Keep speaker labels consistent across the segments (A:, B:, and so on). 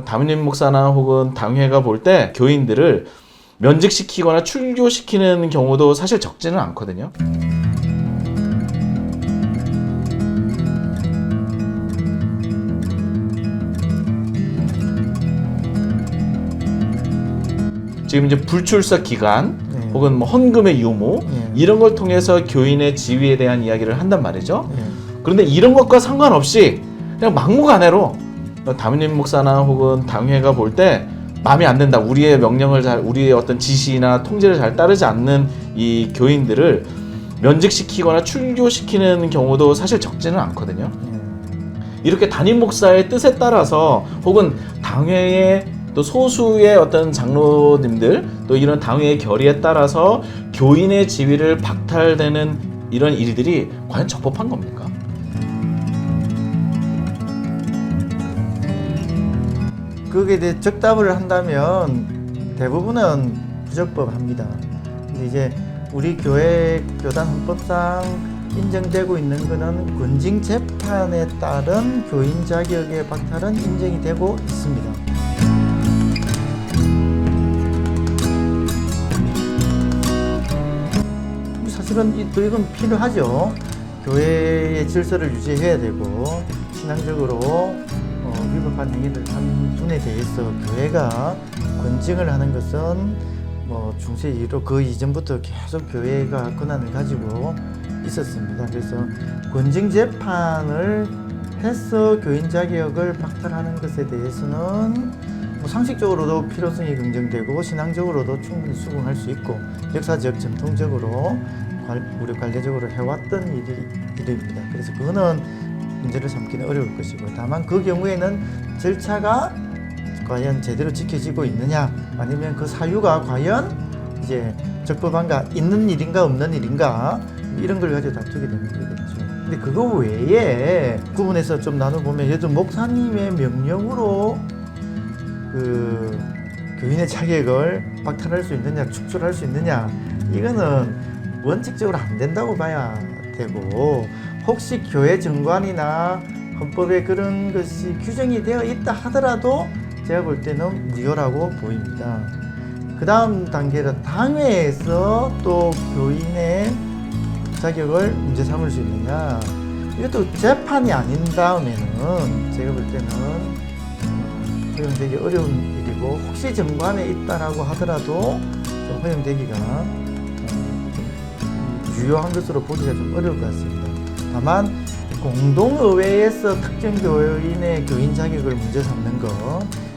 A: 담임 목사나 혹은 당회가 볼 때 교인들을 면직시키거나 출교시키는 경우도 사실 적지는 않거든요. 지금 이제 불출석 기간 혹은 뭐 헌금의 유무 이런 걸 통해서 교인의 지위에 대한 이야기를 한단 말이죠. 그런데 이런 것과 상관없이 그냥 막무가내로 담임 목사나 혹은 당회가 볼 때 마음에 안 든다, 우리의 명령을 우리의 어떤 지시나 통제를 잘 따르지 않는 이 교인들을 면직시키거나 출교시키는 경우도 사실 적지는 않거든요. 이렇게 담임 목사의 뜻에 따라서 혹은 당회의 또 소수의 어떤 장로님들 또 이런 당회의 결의에 따라서 교인의 지위를 박탈되는 이런 일들이 과연 적법한 겁니까?
B: 거기에 대해 적답을 한다면 대부분은 부적법합니다. 근데 이제 우리 교회 교단 헌법상 인정되고 있는 것은 권징 재판에 따른 교인 자격의 박탈은 인정이 되고 있습니다. 사실은 또 이건 필요하죠. 교회의 질서를 유지해야 되고 신앙적으로 위법한 행위를 한 분에 대해서 교회가 권징을 하는 것은 뭐 중세 이후로 그 이전부터 계속 교회가 권한을 가지고 있었습니다. 그래서 권징 재판을 해서 교인 자격을 박탈하는 것에 대해서는 뭐 상식적으로도 필요성이 긍정되고 신앙적으로도 충분히 수긍할 수 있고 역사적 전통적으로 우리 관례적으로 해왔던 일입니다. 그래서 그거는 문제를 삼기는 어려울 것이고, 다만 그 경우에는 절차가 과연 제대로 지켜지고 있느냐, 아니면 그 사유가 과연 이제 적법한가, 있는 일인가 없는 일인가, 이런 걸 가지고 다투게 되는 거겠죠. 근데 그거 외에 구분해서 좀 나눠보면, 예를 들어 목사님의 명령으로 그 교인의 자격을 박탈할 수 있느냐, 축출할 수 있느냐, 이거는 원칙적으로 안 된다고 봐야 되고, 혹시 교회 정관이나 헌법에 그런 것이 규정이 되어 있다 하더라도 제가 볼 때는 무효라고 보입니다. 그 다음 단계는 당회에서 또 교인의 자격을 문제 삼을 수 있느냐, 이것도 재판이 아닌 다음에는 제가 볼 때는 허용되기 어려운 일이고, 혹시 정관에 있다라고 하더라도 좀 허용되기가 유효한 것으로 보기가 좀 어려울 것 같습니다. 다만 공동의회에서 특정 교인의 교인 자격을 문제 삼는 것,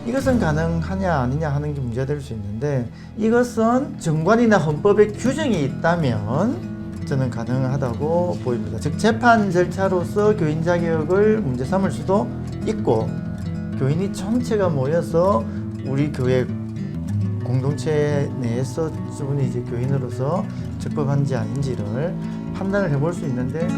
B: 이것은 가능하냐 아니냐 하는 게 문제가 될 수 있는데, 이것은 정관이나 헌법에 규정이 있다면 저는 가능하다고 보입니다. 즉 재판 절차로서 교인 자격을 문제 삼을 수도 있고, 교인이 전체가 모여서 우리 교회 공동체 내에서 저분이 이제 교인으로서 적법한지 아닌지를 판단을 해볼 수 있는데,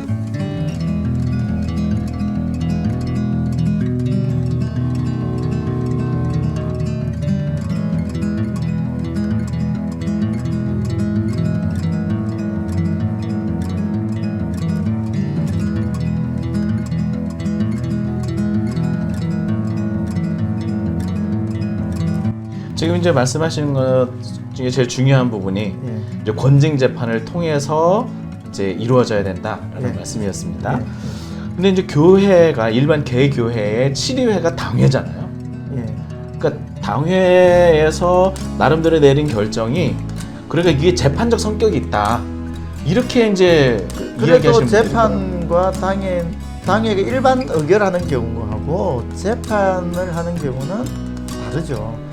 A: 지금 이제 말씀하시는 것 중에 제일 중요한 부분이 이제 권징 재판을 통해서 이제 이루어져야 된다라는 말씀이었습니다. 근데 이제 교회가 일반 개교회의 7위회가 당회잖아요. 그러니까 당회에서 나름대로 내린 결정이, 그러니까 이게 재판적 성격이 있다, 이렇게 이제 이야기하시는 분들이
B: 재판과 당회가 일반 의결하는 경우하고 재판을 하는 경우는 다르죠.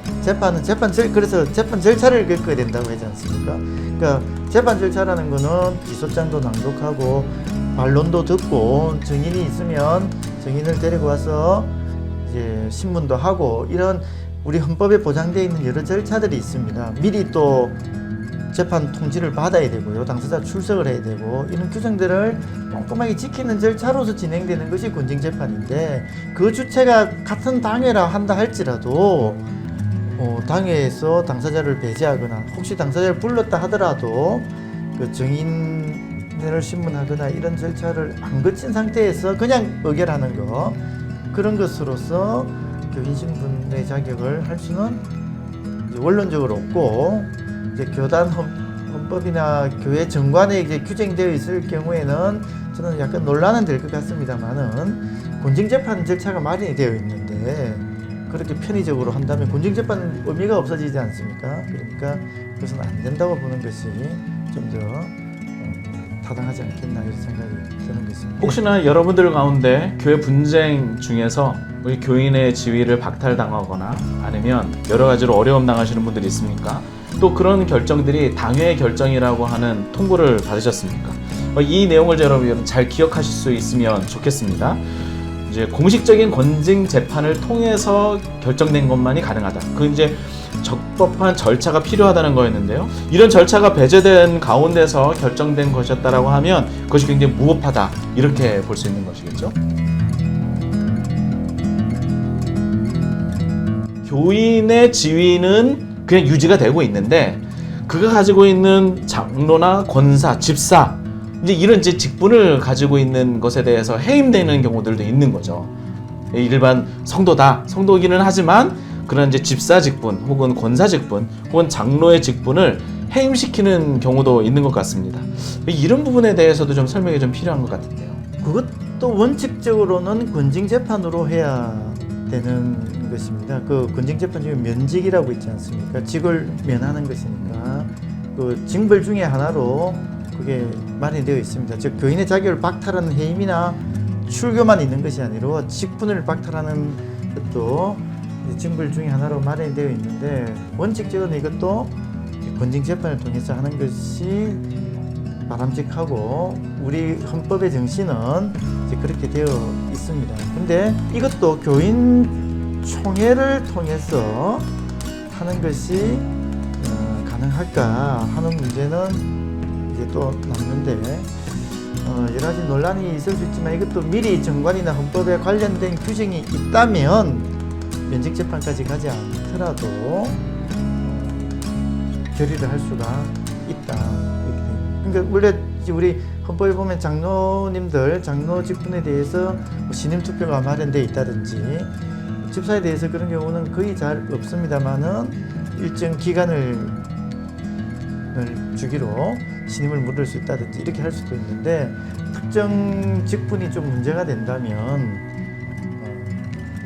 B: 그래서 재판 절차를 겪어야 된다고 하지 않습니까? 그러니까 재판 절차라는 거는 기소장도 낭독하고 반론도 듣고 증인이 있으면 증인을 데리고 와서 이제 신문도 하고, 이런 우리 헌법에 보장되어 있는 여러 절차들이 있습니다. 미리 또 재판 통지를 받아야 되고요, 당사자 출석을 해야 되고, 이런 규정들을 꼼꼼하게 지키는 절차로서 진행되는 것이 권징 재판인데, 그 주체가 같은 당회라 한다 할지라도 당회에서 당사자를 배제하거나, 혹시 당사자를 불렀다 하더라도 그 증인을 신문하거나 이런 절차를 안 거친 상태에서 그냥 의결하는 거, 그런 것으로서 교인 신분의 자격을 할 수는 이제 원론적으로 없고, 이제 교단 헌법이나 교회 정관에 이제 규정되어 있을 경우에는 저는 약간 논란은 될 것 같습니다만은 권징재판 절차가 마련이 되어 있는데 그렇게 편의적으로 한다면 권징재판은 의미가 없어지지 않습니까? 그러니까 그것은 안 된다고 보는 것이 좀 더 타당하지 않겠나 이런 생각이 드는 것입니다.
A: 혹시나 여러분들 가운데 교회 분쟁 중에서 우리 교인의 지위를 박탈당하거나 아니면 여러 가지로 어려움 당하시는 분들이 있습니까? 또 그런 결정들이 당회의 결정이라고 하는 통보를 받으셨습니까? 이 내용을 여러분 잘 기억하실 수 있으면 좋겠습니다. 이제 공식적인 권징 재판을 통해서 결정된 것만이 가능하다. 그 이제 적법한 절차가 필요하다는 거였는데요. 이런 절차가 배제된 가운데서 결정된 것이었다라고 하면 그것이 굉장히 무법하다. 이렇게 볼 수 있는 것이겠죠. 교인의 지위는 그냥 유지가 되고 있는데 그가 가지고 있는 장로나 권사, 집사 이제 이런 이제 직분을 가지고 있는 것에 대해서 해임되는 경우들도 있는 거죠. 일반 성도기는 하지만 그런 이제 집사 직분 혹은 권사 직분 혹은 장로의 직분을 해임시키는 경우도 있는 것 같습니다. 이런 부분에 대해서도 좀 설명이 좀 필요한 것 같은데요.
B: 그것도 원칙적으로는 권징재판으로 해야 되는 것입니다. 그 권징재판 중에 면직이라고 있지 않습니까? 직을 면하는 것이니까 그 징벌 중에 하나로 그게 마련되어 있습니다. 즉 교인의 자격을 박탈하는 해임이나 출교만 있는 것이 아니라 직분을 박탈하는 것도 징벌 중에 하나로 마련되어 있는데 원칙적으로 이것도 권징재판을 통해서 하는 것이 바람직하고 우리 헌법의 정신은 이제 그렇게 되어 있습니다. 근데 이것도 교인 총회를 통해서 하는 것이 가능할까 하는 문제는 이제 또 남는데 여러 가지 논란이 있을 수 있지만 이것도 미리 정관이나 헌법에 관련된 규정이 있다면 면직재판까지 가지 않더라도 결의를 할 수가 있다. 그러니까 원래 우리 헌법에 보면 장로님들 장로 직분에 대해서 신임 투표가 마련되어 있다든지 집사에 대해서 그런 경우는 거의 잘 없습니다만은 일정 기간을 주기로 신임을 물을 수 있다든지 이렇게 할 수도 있는데 특정 직분이 좀 문제가 된다면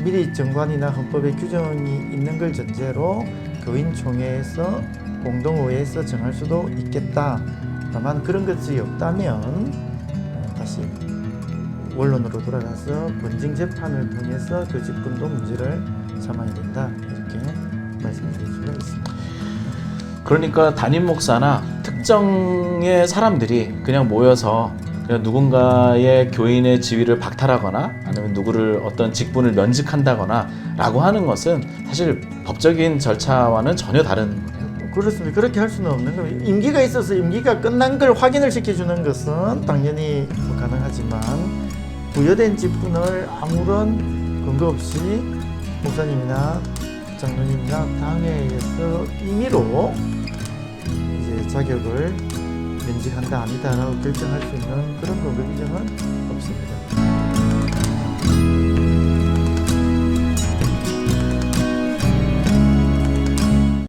B: 미리 정관이나 헌법에 규정이 있는 걸 전제로 교인총회에서 공동의회에서 정할 수도 있겠다. 다만 그런 것이 없다면 다시 원론으로 돌아가서 권징재판을 통해서 그 직분도 문제를 삼아야 된다. 이렇게 말씀드릴 수가 있습니다.
A: 그러니까 담임 목사나 특정의 사람들이 그냥 모여서 그냥 누군가의 교인의 지위를 박탈하거나 아니면 누구를 어떤 직분을 면직한다거나 라고 하는 것은 사실 법적인 절차와는 전혀 다른 거예요.
B: 그렇습니다. 그렇게 할 수는 없는 거예요. 임기가 있어서 임기가 끝난 걸 확인을 시켜주는 것은 당연히 가능하지만 부여된 직분을 아무런 근거 없이 목사님이나 장로님이나 당회에서 임의로 이제 자격을 면직한다 아니다라고 결정할 수 있는 그런 근거 규정은 없습니다.